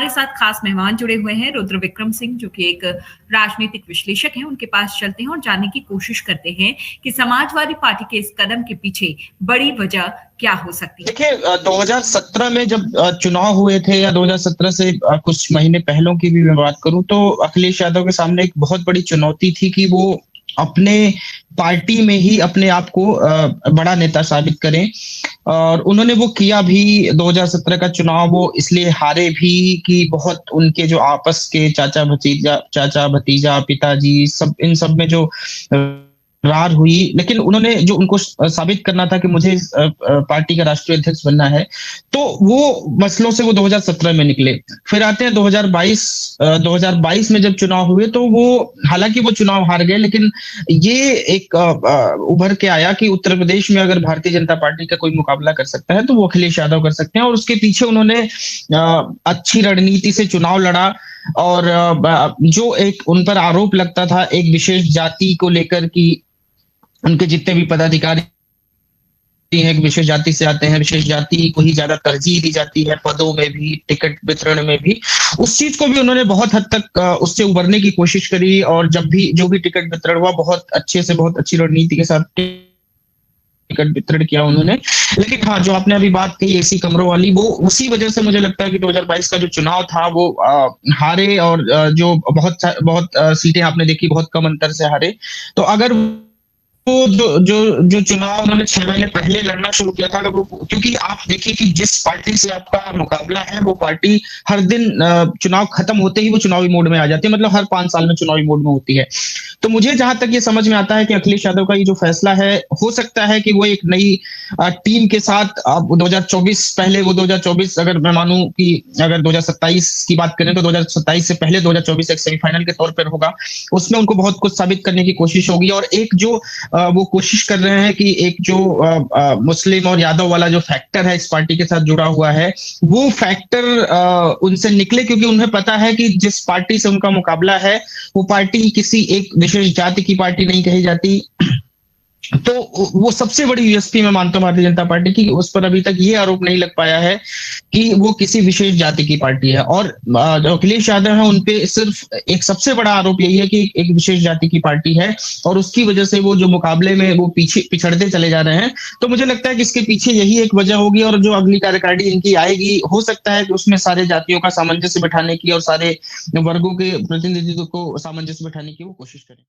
हमारे साथ खास मेहमान जुड़े हुए हैं, रुद्र विक्रम सिंह, जो कि एक राजनीतिक विश्लेषक हैं। उनके पास चलते हैं और जानने की कोशिश करते हैं कि समाजवादी पार्टी के इस कदम के पीछे बड़ी वजह क्या हो सकती है। देखिए 2017 में जब चुनाव हुए थे या 2017 से कुछ महीने पहलों की भी मैं बात करूं तो अखिलेश यादव के सामने एक बहुत बड़ी चुनौती थी कि वो अपने पार्टी में ही अपने आप को बड़ा नेता साबित करें। और उन्होंने वो किया भी। 2017 का चुनाव वो इसलिए हारे भी कि बहुत उनके जो आपस के चाचा भतीजा पिताजी सब इन सब में जो रार हुई, लेकिन उन्होंने जो उनको साबित करना था कि मुझे पार्टी का राष्ट्रीय अध्यक्ष बनना है, तो वो मसलों से वो 2017 में निकले। फिर आते हैं 2022 में जब चुनाव हुए तो वो हालांकि वो चुनाव हार गए, लेकिन ये एक उभर के आया कि उत्तर प्रदेश में अगर भारतीय जनता पार्टी का कोई मुकाबला कर सकता है तो वो अखिलेश यादव कर सकते हैं। और उसके पीछे उन्होंने अच्छी रणनीति से चुनाव लड़ा। और जो एक उन पर आरोप लगता था एक विशेष जाति को लेकर कि उनके जितने भी पदाधिकारी हैं विशेष जाति से आते हैं, विशेष जाति को ही ज्यादा तरजीह दी जाती है पदों में भी, टिकट वितरण में भी, उस चीज को भी उन्होंने बहुत हद तक उससे उबरने की कोशिश करी। और जब भी जो भी टिकट वितरण हुआ बहुत अच्छे से बहुत अच्छी रणनीति के साथ टिकट वितरण किया उन्होंने। लेकिन हाँ, जो आपने अभी बात कही एसी कमरों वाली, वो उसी वजह से मुझे लगता है कि 2022 का जो चुनाव था वो हारे। और जो बहुत सीटें आपने देखी बहुत कम अंतर से हारे। तो अगर तो जो चुनाव उन्होंने 6 महीने पहले लड़ना शुरू किया था, क्योंकि आप देखिए कि जिस पार्टी से आपका मुकाबला है वो पार्टी हर दिन चुनाव खत्म होते ही वो चुनावी मोड में आ जाती है, मतलब हर 5 साल में चुनावी मोड में होती है। तो मुझे जहां तक ये समझ में आता है कि अखिलेश यादव का ये जो फैसला है, हो सकता है कि वो एक नई टीम के साथ 2024 पहले वो 2024 अगर मैं मानूं कि अगर 2027 की बात करें तो 2027 से पहले 2024 एक सेमीफाइनल के तौर पर होगा, उसमें उनको बहुत कुछ साबित करने की कोशिश होगी। और एक जो वो कोशिश कर रहे हैं कि एक जो मुस्लिम और यादव वाला जो फैक्टर है इस पार्टी के साथ जुड़ा हुआ है, वो फैक्टर उनसे निकले, क्योंकि उन्हें पता है कि जिस पार्टी से उनका मुकाबला है वो पार्टी किसी एक विशेष जाति की पार्टी नहीं कही जाती। तो वो सबसे बड़ी यूएसपी मैं मानता हूं भारतीय जनता पार्टी की, उस पर अभी तक ये आरोप नहीं लग पाया है कि वो किसी विशेष जाति की पार्टी है। और जो अखिलेश यादव है उनपे सिर्फ एक सबसे बड़ा आरोप यही है कि एक विशेष जाति की पार्टी है और उसकी वजह से वो जो मुकाबले में वो पिछड़ते चले जा रहे हैं। तो मुझे लगता है कि इसके पीछे यही एक वजह होगी। और जो अगली कार्यकारिणी इनकी आएगी, हो सकता है कि उसमें सारे जातियों का सामंजस्य बिठाने की और सारे वर्गों के प्रतिनिधित्व को सामंजस्य बिठाने की वो कोशिश करें।